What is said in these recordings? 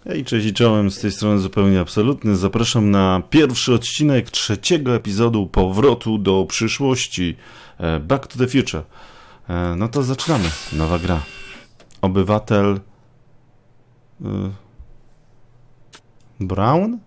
Hej, cześć i czołem, z tej strony Zupełnie Absolutny. Zapraszam na pierwszy odcinek trzeciego epizodu Powrotu do przyszłości. Back to the Future. No to zaczynamy. Nowa gra. Obywatel... Brown?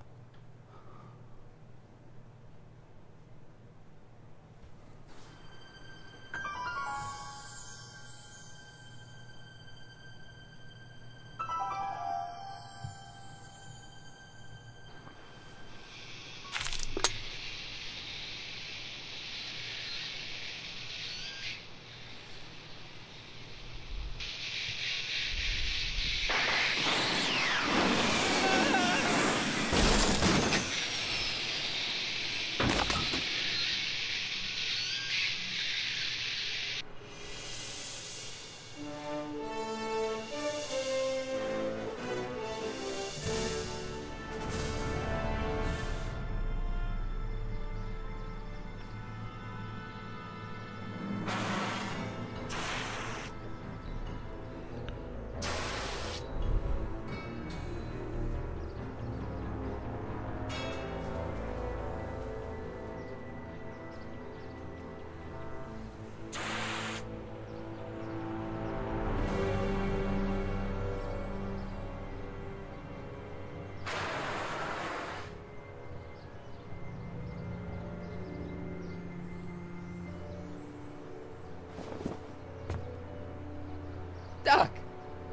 Doc!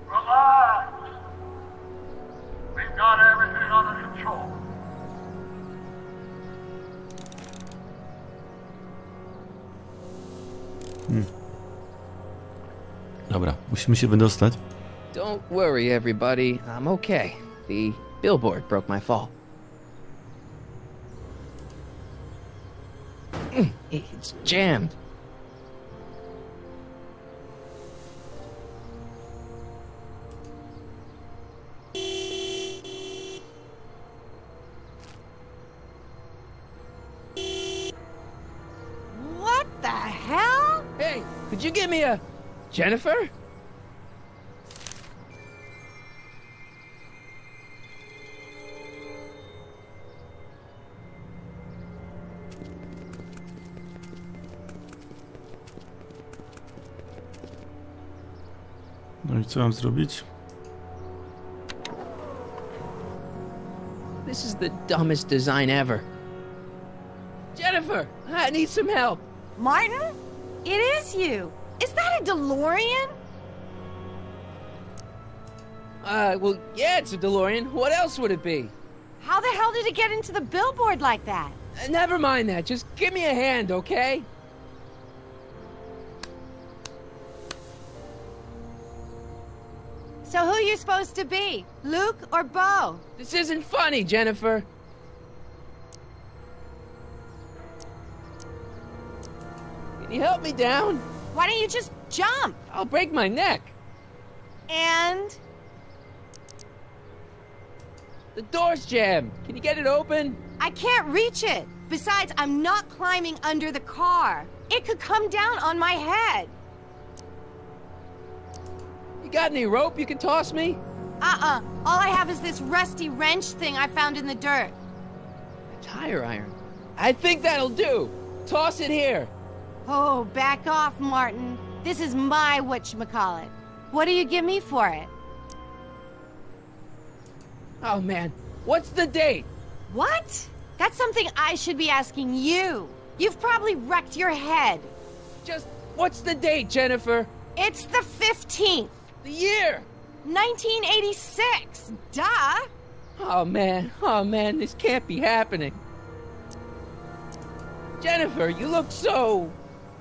Relax! We've got everything under control. Dobra, musimy się wydostać. Don't worry, everybody. I'm okay. The billboard broke my fall. It's jammed. What the hell? Hey, could you give me a... Jennifer? No i co mam zrobić? This is the dumbest design ever. Jennifer, I need some help. Martin? It is you. Is that a DeLorean? Well, yeah, it's a DeLorean. What else would it be? How the hell did it get into the billboard like that? Never mind that. Just give me a hand, okay? So who you supposed to be? Luke or Bo? This isn't funny, Jennifer. Can you help me down? Why don't you just jump? I'll break my neck. And... The door's jammed. Can you get it open? I can't reach it. Besides, I'm not climbing under the car. It could come down on my head. You got any rope you can toss me? Uh-uh. All I have is this rusty wrench thing I found in the dirt. A tire iron. I think that'll do. Toss it here. Oh, back off, Martin. This is my whatchamacallit. What do you give me for it? Oh, man. What's the date? What? That's something I should be asking you. You've probably wrecked your head. Just, what's the date, Jennifer? It's the 15th. The year. 1986. Duh. Oh, man, this can't be happening. Jennifer, you look so...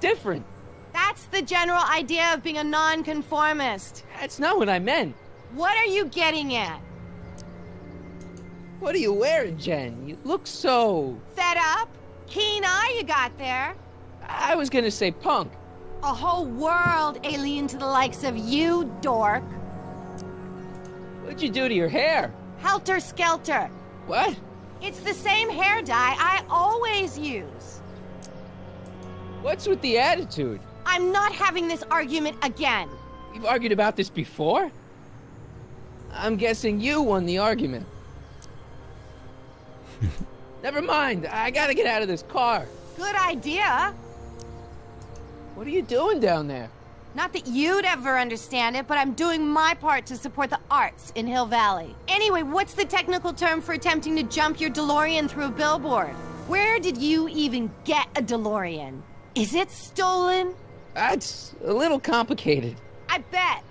different. That's the general idea of being a nonconformist. That's not what I meant. What are you getting at? What are you wearing, Jen? You look so... Fed up? Keen eye you got there. I was gonna say punk. A whole world alien to the likes of you, dork. What'd you do to your hair? Helter-skelter. What? It's the same hair dye I always use. What's with the attitude? I'm not having this argument again. We've argued about this before? I'm guessing you won the argument. Never mind. I gotta get out of this car. Good idea. What are you doing down there? Not that you'd ever understand it, but I'm doing my part to support the arts in Hill Valley. Anyway, what's the technical term for attempting to jump your DeLorean through a billboard? Where did you even get a DeLorean? Is it stolen? That's a little complicated. I bet.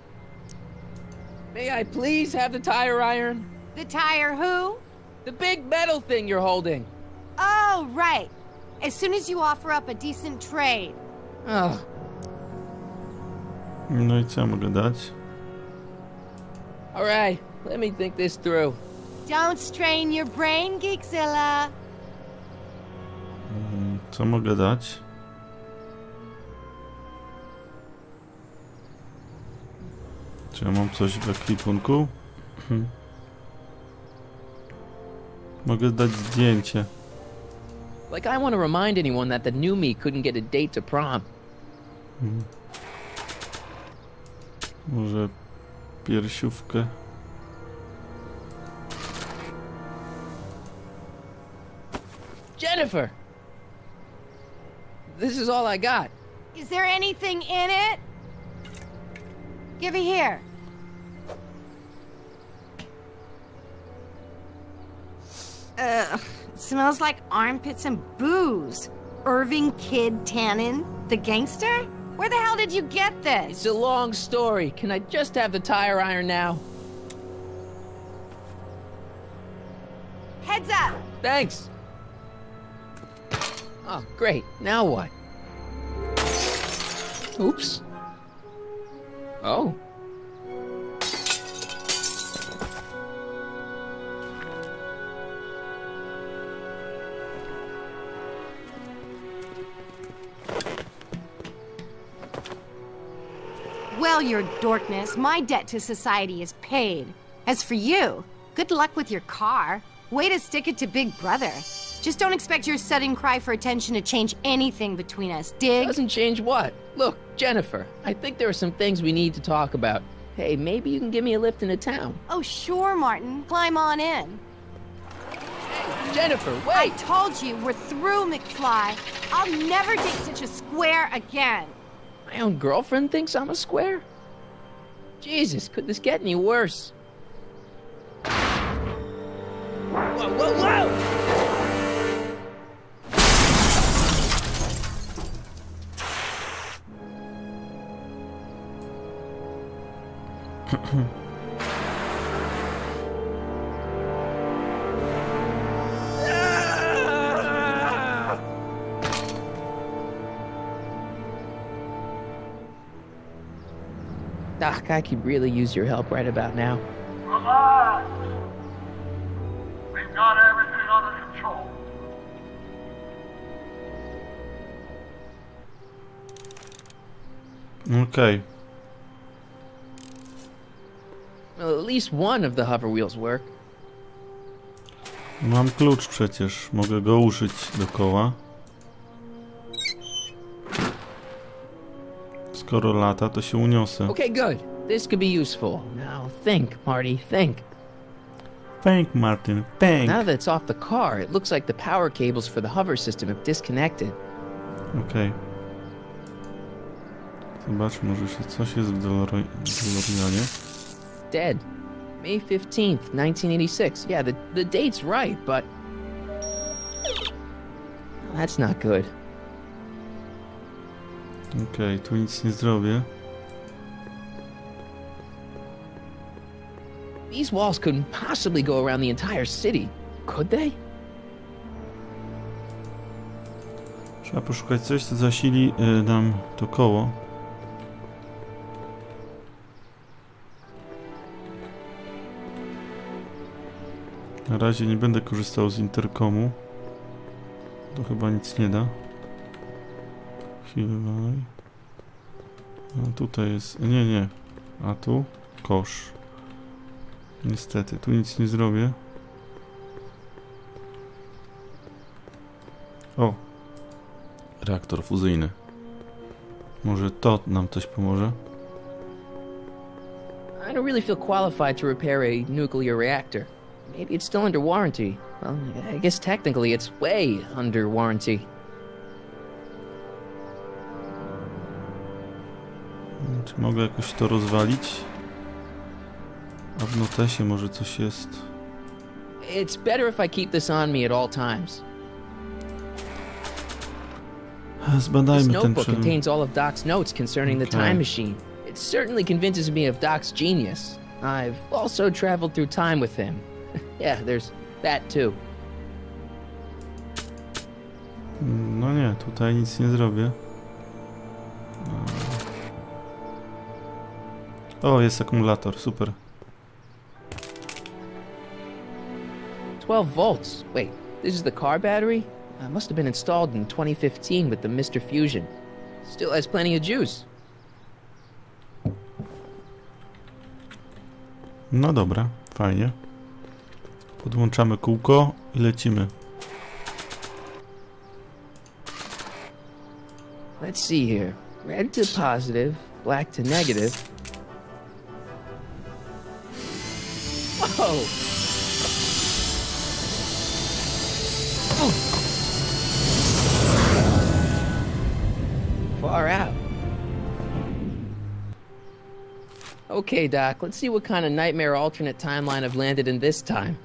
May I please have the tire iron? The tire who? The big metal thing you're holding. Oh, right. As soon as you offer up a decent trade. Oh. No i co ja mogę dać? All right, let me think this through. Don't strain your brain, Geekzilla. Co mogę dać? Czy ja mam coś w ekwipunku? Mogę dać zdjęcie. Like I want to remind anyone that the new me couldn't get a date to prom. Może piersiówkę. Jennifer! This is all I got. Is there anything in it? Give it here. Ugh, it smells like armpits and booze. Irving Kid Tannen, the gangster? Where the hell did you get this? It's a long story. Can I just have the tire iron now? Heads up! Thanks. Oh, great. Now what? Oops. Oh. Well, your dorkness, my debt to society is paid. As for you, good luck with your car. Way to stick it to Big Brother. Just don't expect your sudden cry for attention to change anything between us, dig? Doesn't change what? Look, Jennifer, I think there are some things we need to talk about. Hey, maybe you can give me a lift into town. Oh, sure, Martin. Climb on in. Hey, Jennifer, wait! I told you, we're through, McFly. I'll never date such a square again. My own girlfriend thinks I'm a square? Jesus, could this get any worse? Whoa, whoa, whoa! Doc, I could really use your help right about now. Relax. We've got everything under control. Okej. Well, at least one of the hover wheels work. Mam klucz przecież. Mogę go użyć dookoła. Skoro lata, to się uniosę. Okay, good. This could be useful. Now think, Marty, think. Think, Martin, think. Now that it's off the car, it looks like the power cables for the hover system have disconnected. Okej. Zobaczmy, może jeszcze coś jest w DeLoreanie. Dead. May 15th, 1986. Yeah, the date's right, but... That's not good. Okej, tu nic nie zrobię. These walls couldn't possibly go around the entire city, could they? Trzeba poszukać coś, co zasili nam to koło. Na razie nie będę korzystał z interkomu. To chyba nic nie da. Chwilę dalej. A tutaj jest... Nie. A tu? Kosz. Niestety, tu nic nie zrobię. O! Reaktor fuzyjny. Może to nam coś pomoże? I don't really feel qualified to repair a nuclear reactor. Maybe it's still under warranty. Well, I guess technically it's way under warranty. Czy mogę jakoś to rozwalić? A w notesie może coś jest. It's better if I keep this on me at all times. This Zbadajmy ten notebook przedmiot. contains all of Doc's notes concerning the time machine. It certainly convinces me of Doc's genius. I've also traveled through time with him. Yeah, there's that too. No nie, tutaj nic nie zrobię. O, jest akumulator, super. 12 volts. Wait, this is the car battery? Must have been installed in 2015 with the Mr. Fusion. Still has plenty of juice. No dobra, fajnie. Podłączamy kółko i lecimy. Let's see here. Red to positive, black to negative. Whoa! Far out. Okay, Doc, let's see what kind of nightmare alternate timeline I've landed in this time.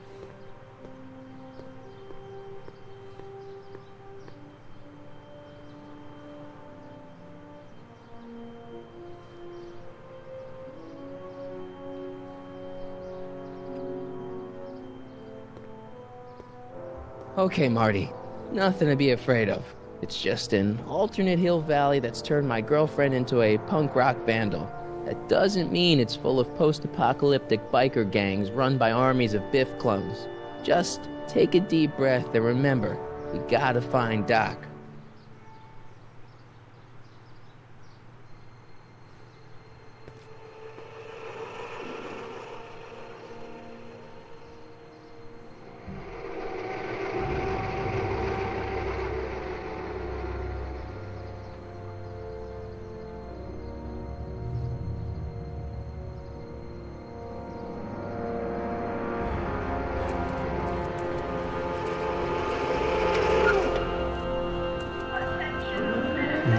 Okay, Marty. Nothing to be afraid of. It's just an alternate hill valley that's turned my girlfriend into a punk rock vandal. That doesn't mean it's full of post-apocalyptic biker gangs run by armies of Biff clones. Just take a deep breath and remember, we gotta find Doc.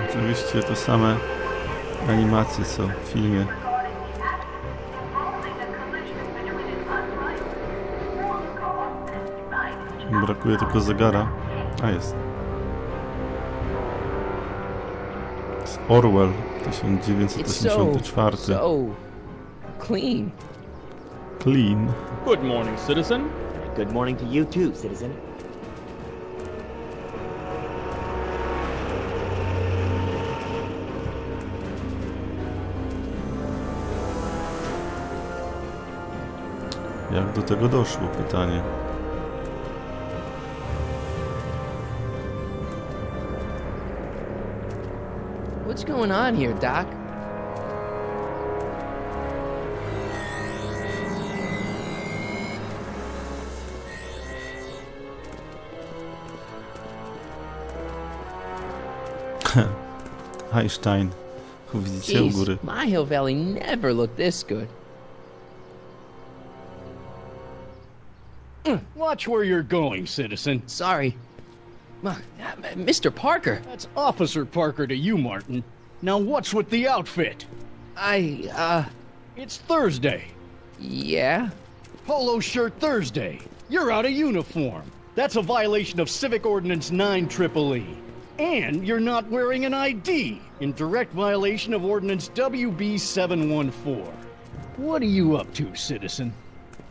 Oczywiście to same animacje co w filmie. Brakuje tylko zegara. A jest. Z Orwell 1984. So clean. Clean. Good morning, citizen. Good morning to you too, citizen. Jak do tego doszło? Pytanie. What's going on here, Doc? Einstein. Widzicie u góry. My Hill Valley never looked this good. Watch where you're going, citizen. Sorry. Mr. Parker. That's Officer Parker to you, Martin. Now what's with the outfit? It's Thursday. Yeah? Polo shirt Thursday. You're out of uniform. That's a violation of Civic Ordinance 9EEE. And you're not wearing an ID, in direct violation of Ordinance WB 714. What are you up to, citizen?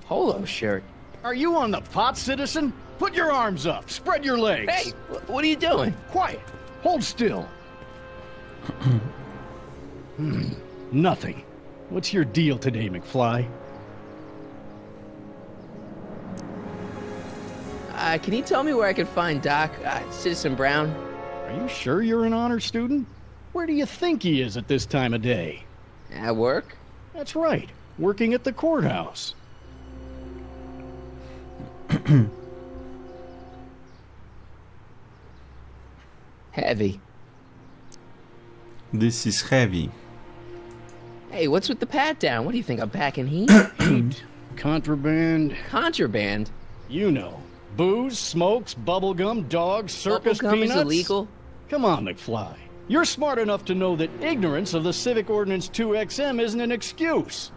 Polo shirt. Are you on the pot, citizen? Put your arms up. Spread your legs. Hey, what are you doing? Quiet. Hold still. Nothing. What's your deal today, McFly? Can you tell me where I can find Doc, Citizen Brown? Are you sure you're an honor student? Where do you think he is at this time of day? At work? That's right. Working at the courthouse. Heavy. This is heavy. Hey, what's with the pat down? What do you think, I'm packing heat? Heat, contraband, Contraband? you know. Booze, smokes, bubblegum, dogs, circus Bubblegum peanuts. is illegal? Come on, McFly. You're smart enough to know that ignorance of the Civic Ordinance 2XM isn't an excuse.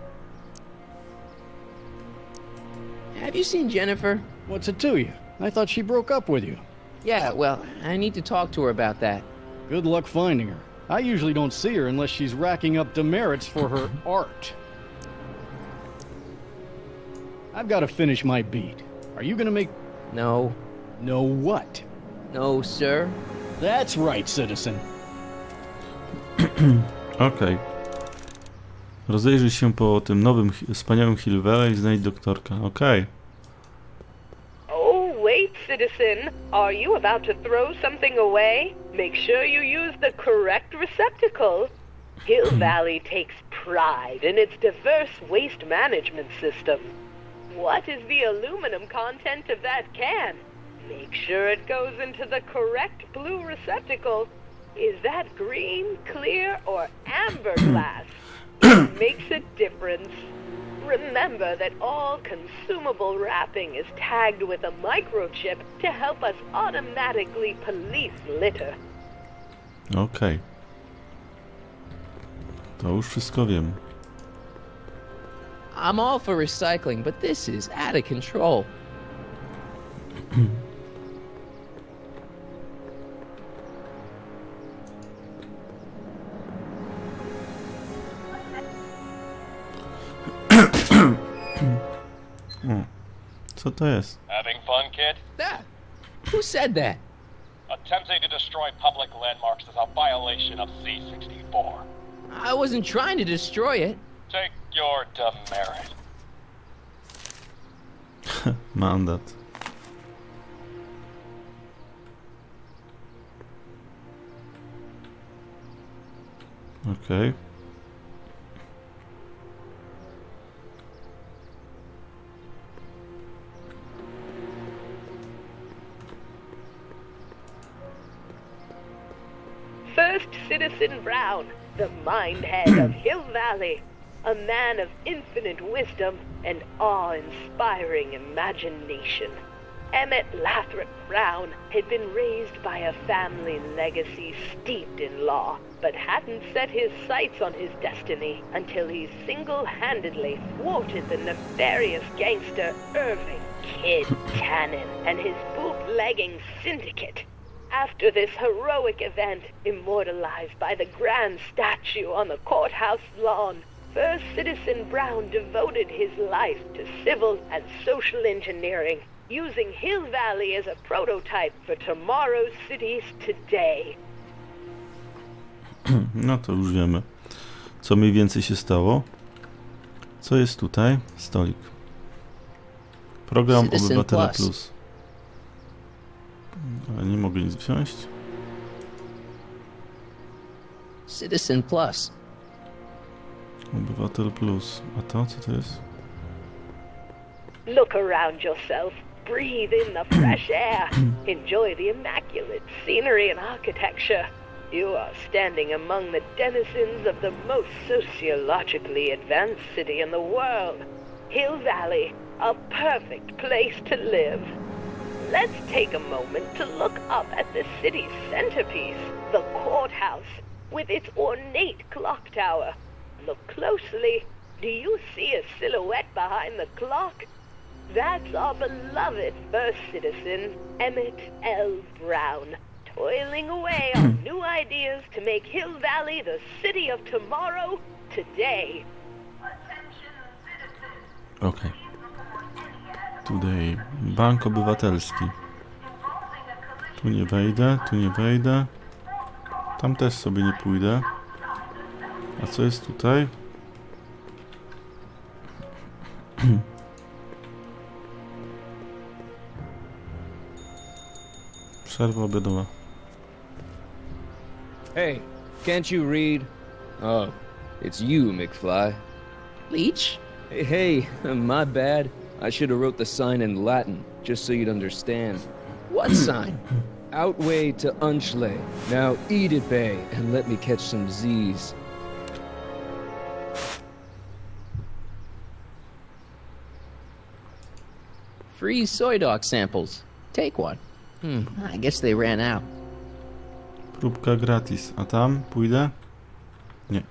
Have you seen Jennifer? What's it to you? I thought she broke up with you. Yeah, well, I need to talk to her about that. Good luck finding her. I usually don't see her unless she's racking up demerits for her art. I've got to finish my beat. Are you gonna make... No. No what? No, sir. That's right, citizen. Okej. Rozejrzyj się po tym nowym, wspaniałym Hill Valley i znajdź doktorka. Okej. Oh, wait, citizen. Are you about to throw something away? Make sure you use the correct receptacle. Hill Valley takes pride in its diverse waste management system. What is the aluminum content of that can? Make sure it goes into the correct blue receptacle. Is that green, clear, or amber glass? It makes a difference. Remember that all consumable wrapping is tagged with a microchip to help us automatically police litter. Okej. To już wszystko wiem. I'm all for recycling, but this is out of control. Co to jest? Having fun, kid? Ah, who said that? Attempting to destroy public landmarks is a violation of C-64. I wasn't trying to destroy it. Take your demerit. Mandat. Okej. First Citizen Brown, the mindhead of Hill Valley, a man of infinite wisdom and awe-inspiring imagination. Emmett Lathrop Brown had been raised by a family legacy steeped in law, but hadn't set his sights on his destiny until he single-handedly thwarted the nefarious gangster Irving Kid Tannen and his bootlegging syndicate. After this heroic event, immortalized by the grand statue on the courthouse lawn, First Citizen Brown devoted his life to civil and social engineering, using Hill Valley as a prototype for tomorrow's cities today. No to już wiemy, co mniej więcej się stało. Co jest tutaj? Stolik. Program Citizen Obywatele Plus. Plus. Ale nie mogę nic wziąć. Citizen Plus. Obywatel Plus. A to co to jest? Look around yourself. Breathe in the fresh air. Enjoy the immaculate scenery and architecture. You are standing among the denizens of the most sociologically advanced city in the world. Hill Valley, a perfect place to live. Let's take a moment to look up at the city's centerpiece, the courthouse, with its ornate clock tower. Look closely. Do you see a silhouette behind the clock? That's our beloved first citizen, Emmett L. Brown, toiling away on new ideas to make Hill Valley the city of tomorrow, today. Okej. Tutaj Bank Obywatelski. Tu nie wejdę, tu nie wejdę. Tam też sobie nie pójdę. A co jest tutaj? Przerwa obiadowa. Hey, can't you read? Oh, it's you, McFly. Leech? Hey, my bad. I should have wrote the sign in Latin, just so you'd understand. What sign? Outway to Unchley. Now eat it, Bay, and let me catch some Z's. Free soy dog samples. Take one. I guess they ran out. Próbka gratis. A tam pójdę? Nie.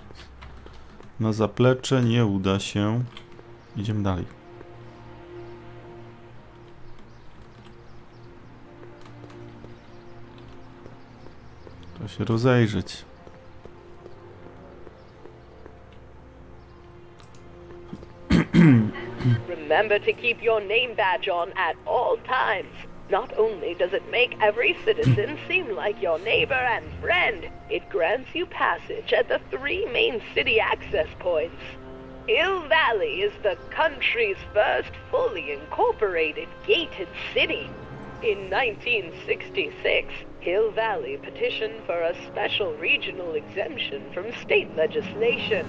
Na zaplecze nie uda się. Idziemy dalej. Trzeba się rozejrzeć. Remember to keep your name badge on at all times. Not only does it make every citizen seem like your neighbor and friend, it grants you passage at the 3 main city access points. Hill Valley is the country's first fully incorporated gated city. In 1966, Hill Valley petitioned for a special regional exemption from state legislation.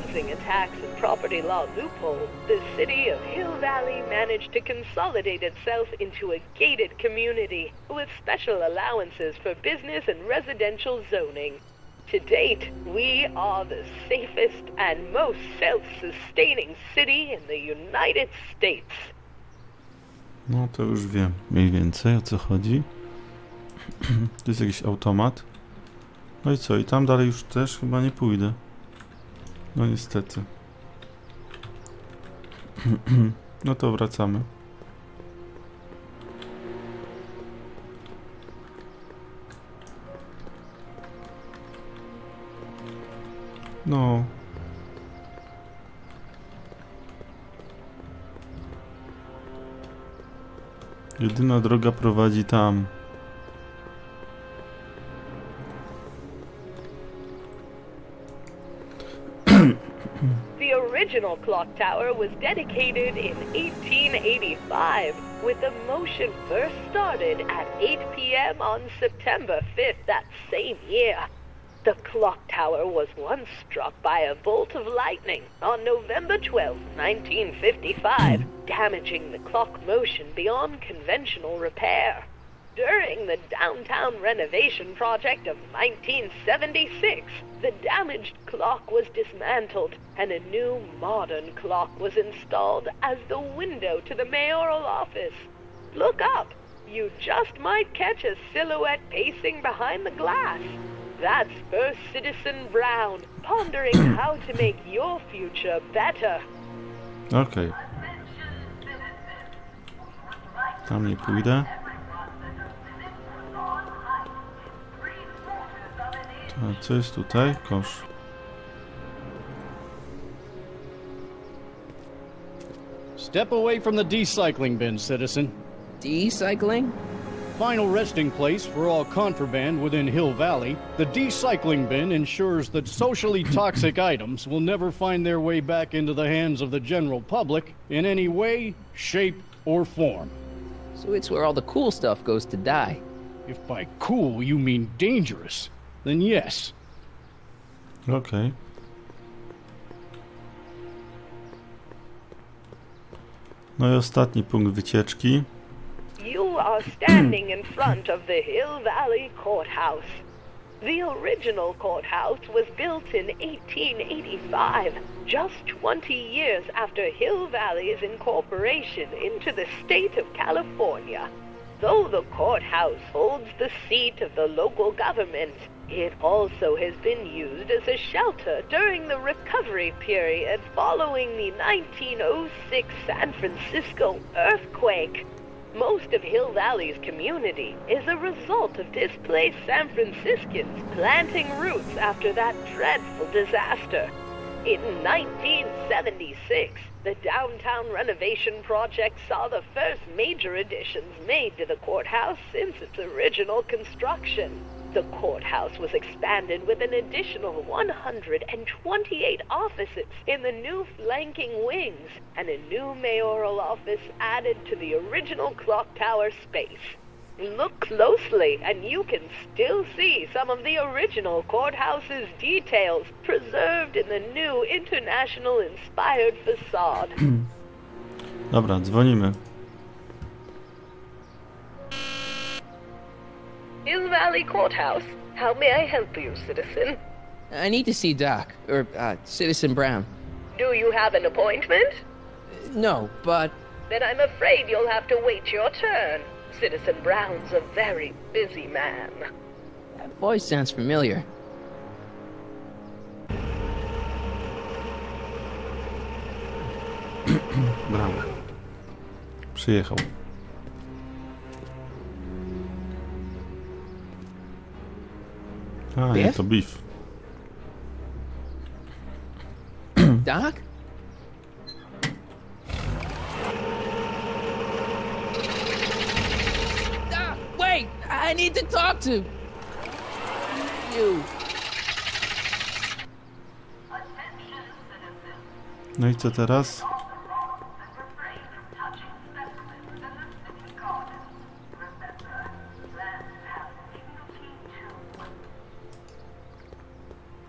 Using a tax and property law loophole, the city of Hill Valley managed to consolidate itself into a gated community with special allowances for business and residential zoning. To date, we are the safest and most self-sustaining city in the United States. No to już wiem mniej więcej o co chodzi. Tu jest jakiś automat. No i co? I tam dalej już też chyba nie pójdę. No niestety. No to wracamy. No. Jedyna droga prowadzi tam. The original clock tower was dedicated in 1885, with the motion first started at 8 p.m. on September 5th that same year. The clock tower was once struck by a bolt of lightning on November 12, 1955, damaging the clock motion beyond conventional repair. During the downtown renovation project of 1976, the damaged clock was dismantled and a new modern clock was installed as the window to the mayoral office. Look up. You just might catch a silhouette pacing behind the glass. That's First Citizen Brown, pondering how to make your future better. Okej. Tam nie pójdę. A co jest tutaj? Kosz. Step away from the decycling bin, citizen. Decycling? Final resting place for all contraband within Hill Valley, the decycling bin ensures that socially toxic items will never find their way back into the hands of the general public in any way, shape, or form. So it's where all the cool stuff goes to die. If by cool you mean dangerous, then yes. Okej. No i ostatni punkt wycieczki. You are standing in front of the Hill Valley Courthouse. The original courthouse was built in 1885, just 20 years after Hill Valley's incorporation into the state of California. Though the courthouse holds the seat of the local government, it also has been used as a shelter during the recovery period following the 1906 San Francisco earthquake. Most of Hill Valley's community is a result of displaced San Franciscans planting roots after that dreadful disaster. In 1976, the downtown renovation project saw the first major additions made to the courthouse since its original construction. The courthouse was expanded with an additional 128 offices in the new flanking wings, and a new mayoral office added to the original clock tower space. Look closely, and you can still see some of the original courthouse's details preserved in the new international-inspired facade. Dobra, dzwonimy. Hill Valley Courthouse. How may I help you, citizen? I need to see Doc, or Citizen Brown. Do you have an appointment? No, but... then I'm afraid you'll have to wait your turn. Citizen Brown's a very busy man. That voice sounds familiar. Brawo. Przyjechał. A, nie, Biff? to Biff. Doc? Doc, wait! I need to talk to you. No i co teraz?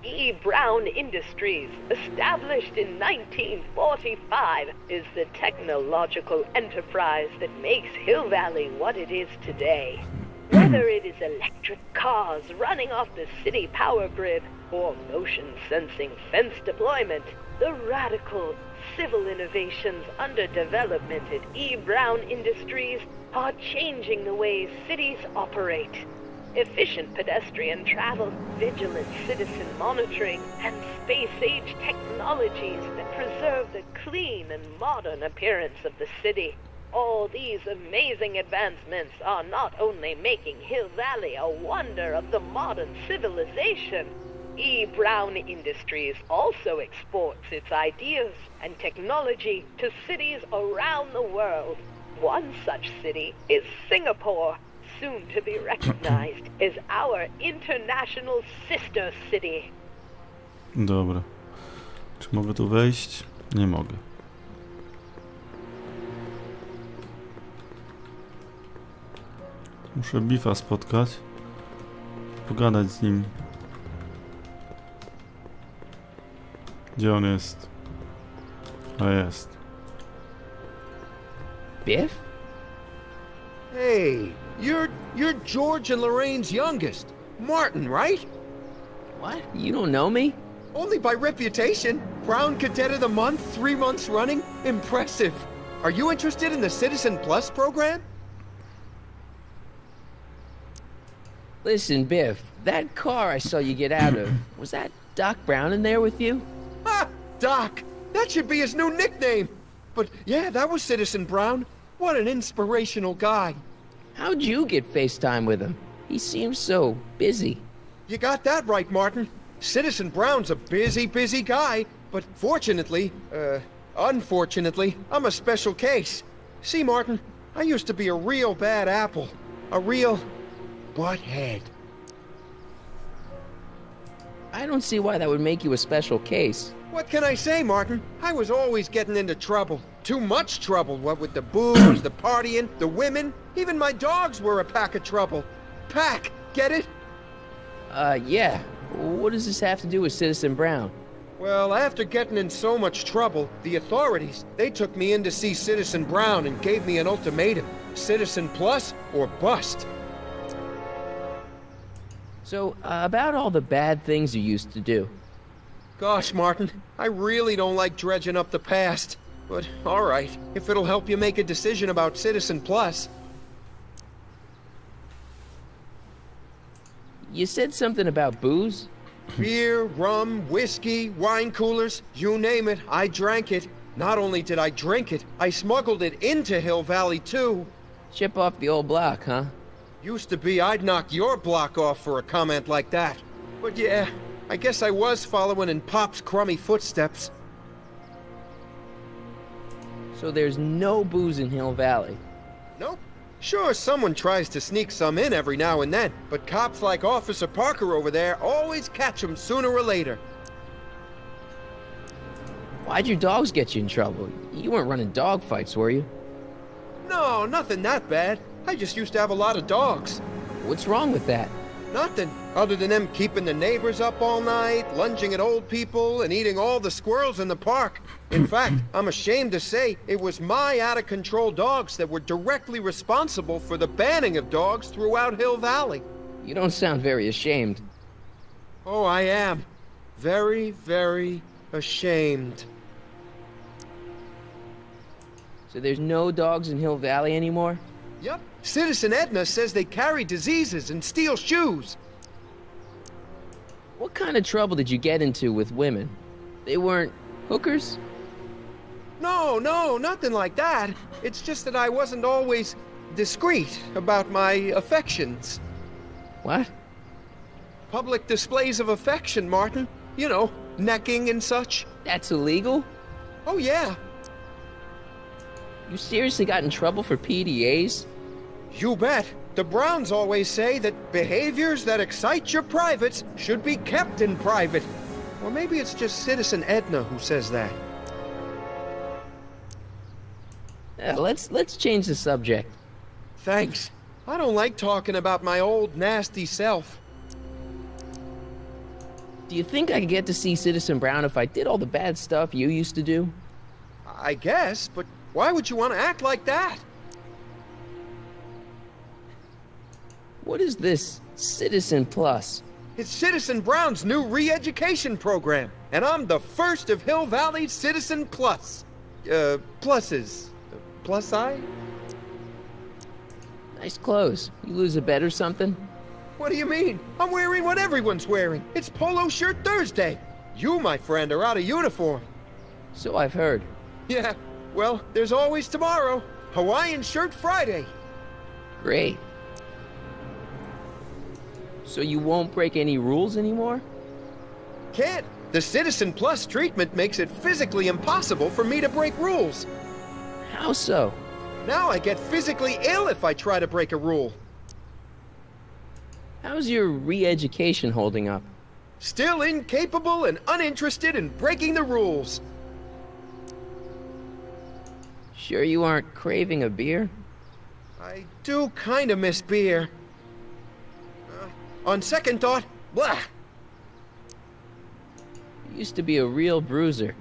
E. Brown Industries, established in 1945, is the technological enterprise that makes Hill Valley what it is today. Whether it is electric cars running off the city power grid or motion-sensing fence deployment, the radical civil innovations under development at E. Brown Industries are changing the way cities operate. Efficient pedestrian travel, vigilant citizen monitoring, and space-age technologies that preserve the clean and modern appearance of the city. All these amazing advancements are not only making Hill Valley a wonder of the modern civilization, E. Brown Industries also exports its ideas and technology to cities around the world. One such city is Singapore, soon to be recognized as our international sister city. Dobra. Czy mogę tu wejść? Nie mogę. Muszę Biffa spotkać. Pogadać z nim. Gdzie on jest? A jest. Biff? Hey, you're George and Lorraine's youngest. Martin, right? What? You don't know me? Only by reputation. Brown Cadet of the Month, 3 months running. Impressive. Are you interested in the Citizen Plus program? Listen, Biff, that car I saw you get out of, was that Doc Brown in there with you? Ha! Doc! That should be his new nickname. But yeah, that was Citizen Brown. What an inspirational guy. How'd you get FaceTime with him? He seems so busy. You got that right, Martin. Citizen Brown's a busy guy, but unfortunately, I'm a special case. See, Martin, I used to be a real bad apple. A real butthead. I don't see why that would make you a special case. What can I say, Martin? I was always getting into trouble. Too much trouble, what with the booze, the partying, the women. Even my dogs were a pack of trouble. Pack, get it? Yeah. What does this have to do with Citizen Brown? Well, after getting in so much trouble, the authorities, they took me in to see Citizen Brown and gave me an ultimatum. Citizen Plus or bust. So, about all the bad things you used to do. Gosh, Martin, I really don't like dredging up the past. But, alright, if it'll help you make a decision about Citizen Plus. You said something about booze? Beer, rum, whiskey, wine coolers, you name it, I drank it. Not only did I drink it, I smuggled it into Hill Valley, too. Chip off the old block, huh? Used to be I'd knock your block off for a comment like that. But yeah, I guess I was following in Pop's crummy footsteps. So there's no booze in Hill Valley? Nope. Sure, someone tries to sneak some in every now and then, but cops like Officer Parker over there always catch them sooner or later. Why'd your dogs get you in trouble? You weren't running dog fights, were you? No, nothing that bad. I just used to have a lot of dogs. What's wrong with that? Nothing, other than them keeping the neighbors up all night, lunging at old people, and eating all the squirrels in the park. In fact, I'm ashamed to say it was my out-of-control dogs that were directly responsible for the banning of dogs throughout Hill Valley. You don't sound very ashamed. Oh, I am. Very, very ashamed. So there's no dogs in Hill Valley anymore? Yep. Citizen Edna says they carry diseases and steal shoes. What kind of trouble did you get into with women? They weren't hookers? No, nothing like that. It's just that I wasn't always discreet about my affections. What? Public displays of affection, Martin. You know, necking and such. That's illegal? Oh, yeah. You seriously got in trouble for PDAs? You bet. The Browns always say that behaviors that excite your privates should be kept in private. Or maybe it's just Citizen Edna who says that. Let's change the subject. Thanks. I don't like talking about my old nasty self. Do you think I could get to see Citizen Brown if I did all the bad stuff you used to do? I guess, but why would you want to act like that? What is this Citizen Plus? It's Citizen Brown's new re-education program, and I'm the first of Hill Valley's Citizen Plus. Pluses. Plus I? Nice clothes. You lose a bet or something? What do you mean? I'm wearing what everyone's wearing. It's Polo Shirt Thursday. You, my friend, are out of uniform. So I've heard. Yeah, well, there's always tomorrow. Hawaiian Shirt Friday. Great. So you won't break any rules anymore? Can't. The Citizen Plus treatment makes it physically impossible for me to break rules. How so? Now I get physically ill if I try to break a rule. How's your re-education holding up? Still incapable and uninterested in breaking the rules. Sure you aren't craving a beer? I do kind of miss beer. On second thought, blah. You used to be a real bruiser.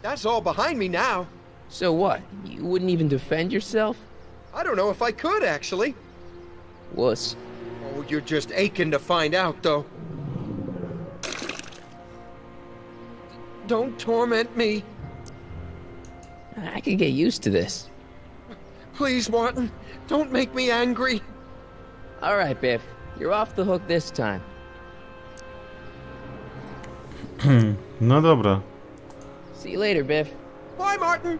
That's all behind me now. So what? You wouldn't even defend yourself? I don't know if I could, actually. Wuss. Oh, you're just aching to find out, though. Don't torment me. I could get used to this. Please, Martin, don't make me angry. All right, Biff. You're off the hook this time. No dobra. See you later, Biff. Bye, Martin.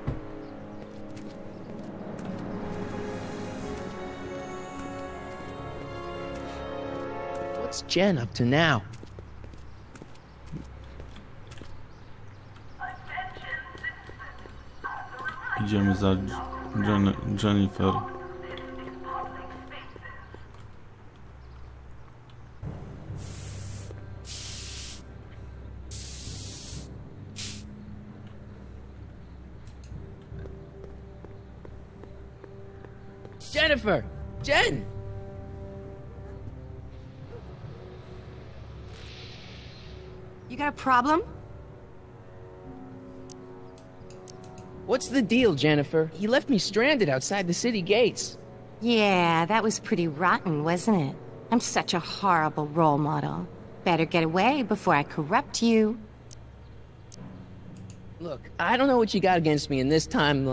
What's Jen up to now? Idziemy za Jennifer. Jennifer! Jen! You got a problem? What's the deal, Jennifer? He left me stranded outside the city gates. Yeah, that was pretty rotten, wasn't it? I'm such a horrible role model. Better get away before I corrupt you. Look, I don't know what you got against me in this time,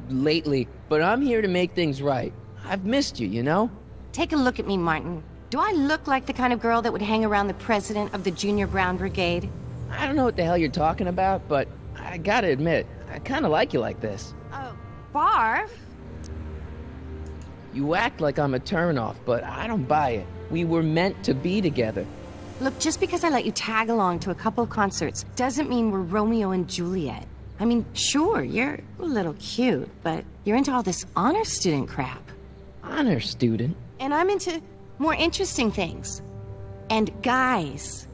lately, but I'm here to make things right. I've missed you, you know? Take a look at me, Martin. Do I look like the kind of girl that would hang around the president of the Junior Brown Brigade? I don't know what the hell you're talking about, but I gotta admit, I kinda like you like this. Oh, barf? You act like I'm a turnoff, but I don't buy it. We were meant to be together. Look, just because I let you tag along to a couple of concerts doesn't mean we're Romeo and Juliet. I mean, sure, you're a little cute, but you're into all this honor student crap. Honor student? And I'm into more interesting things. And guys.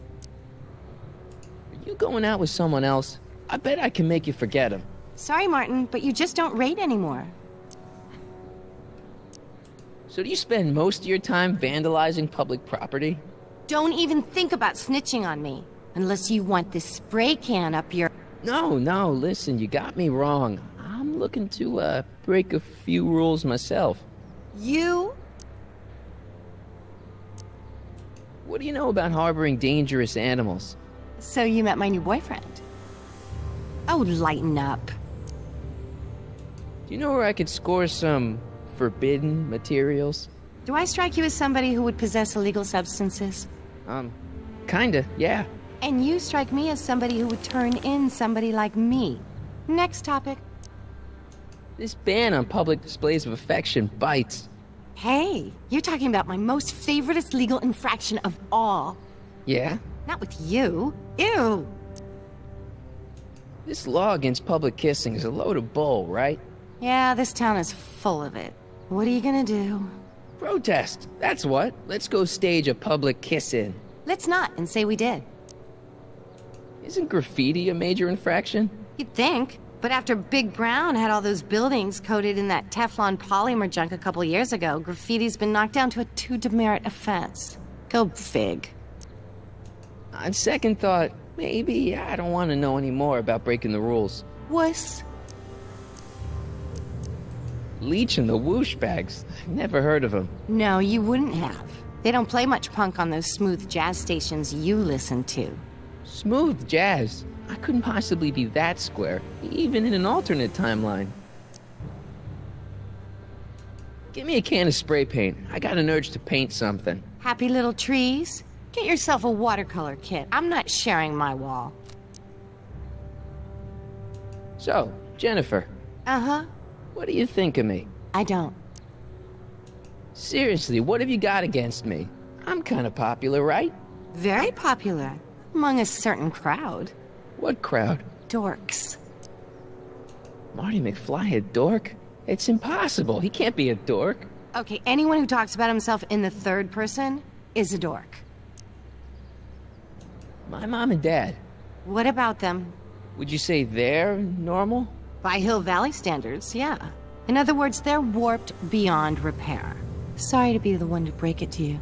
Are you going out with someone else? I bet I can make you forget him. Sorry, Martin, but you just don't rate anymore. So do you spend most of your time vandalizing public property? Don't even think about snitching on me. Unless you want this spray can up your... No, listen, you got me wrong. I'm looking to, break a few rules myself. You? What do you know about harboring dangerous animals? So you met my new boyfriend. Oh, lighten up. Do you know where I could score some forbidden materials? Do I strike you as somebody who would possess illegal substances? Kinda, yeah. And you strike me as somebody who would turn in somebody like me. Next topic. This ban on public displays of affection bites. Hey, you're talking about my most favoriteest legal infraction of all. Yeah? Not with you. Ew! This law against public kissing is a load of bull, right? Yeah, this town is full of it. What are you gonna do? Protest, that's what. Let's go stage a public kiss-in. Let's not, and say we did. Isn't graffiti a major infraction? You'd think. But after Big Brown had all those buildings coated in that Teflon polymer junk a couple years ago, graffiti's been knocked down to a 2 demerit offense. Go fig. On second thought, maybe I don't want to know any more about breaking the rules. Wuss. Leech and the Whoosh Bags. I've never heard of them. No, you wouldn't have. They don't play much punk on those smooth jazz stations you listen to. Smooth jazz? I couldn't possibly be that square, even in an alternate timeline. Give me a can of spray paint. I got an urge to paint something. Happy little trees? Get yourself a watercolor kit. I'm not sharing my wall. So, Jennifer. Uh-huh. What do you think of me? I don't. Seriously, what have you got against me? I'm kind of popular, right? Very popular. Among a certain crowd. What crowd? Dorks. Marty McFly a dork? It's impossible. He can't be a dork. Okay, anyone who talks about himself in the third person is a dork. My mom and dad. What about them? Would you say they're normal? By Hill Valley standards, yeah. In other words, they're warped beyond repair. Sorry to be the one to break it to you.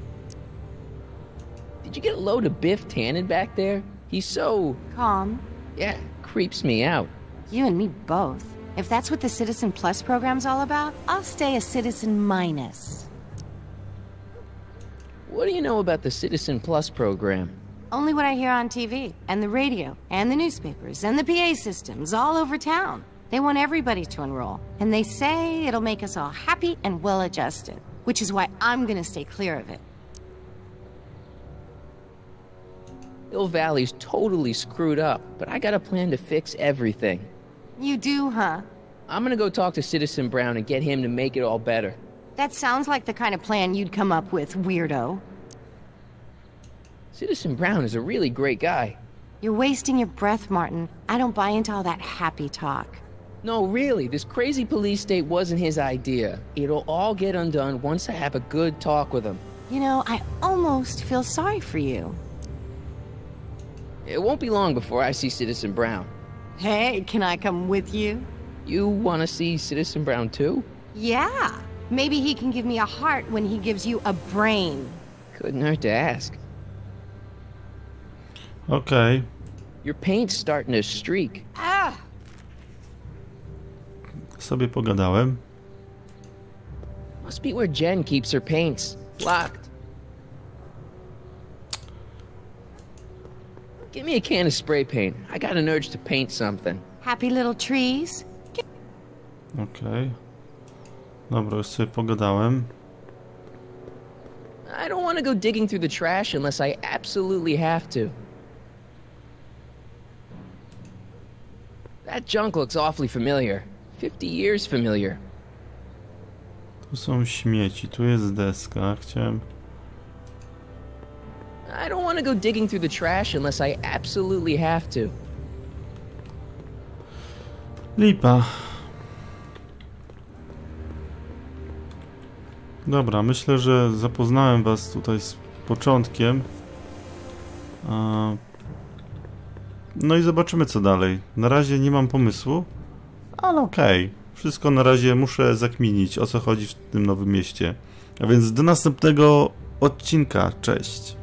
Did you get a load of Biff Tannen back there? He's so... calm. Yeah, creeps me out. You and me both. If that's what the Citizen Plus program's all about, I'll stay a Citizen Minus. What do you know about the Citizen Plus program? Only what I hear on TV, and the radio, and the newspapers, and the PA systems all over town. They want everybody to enroll, and they say it'll make us all happy and well-adjusted, which is why I'm gonna stay clear of it. Hill Valley's totally screwed up, but I got a plan to fix everything. You do, huh? I'm gonna go talk to Citizen Brown and get him to make it all better. That sounds like the kind of plan you'd come up with, weirdo. Citizen Brown is a really great guy. You're wasting your breath, Martin. I don't buy into all that happy talk. No, really, this crazy police state wasn't his idea. It'll all get undone once I have a good talk with him. You know, I almost feel sorry for you. It won't be long before I see Citizen Brown. Hey, can I come with you? You want to see Citizen Brown too? Yeah. Maybe he can give me a heart when he gives you a brain. Couldn't hurt to ask. Okej. Your paint's starting to streak. Ah! Sobie pogadałem. Must be where Jen keeps her paints. Locked. Give me a can of spray paint. I got an urge to paint something. Happy little trees? Okej. Dobra, już sobie pogadałem. I don't want to go digging through the trash unless I absolutely have to. That junk looks awfully familiar. 50 years familiar. Tu są śmieci, tu jest deska. Chciałem... I don't want to go digging through the trash unless I absolutely have to. Lipa. Dobra, myślę, że zapoznałem was tutaj z początkiem. No i zobaczymy co dalej. Na razie nie mam pomysłu, ale okej. Wszystko na razie muszę zakminić, o co chodzi w tym nowym mieście. A więc do następnego odcinka. Cześć.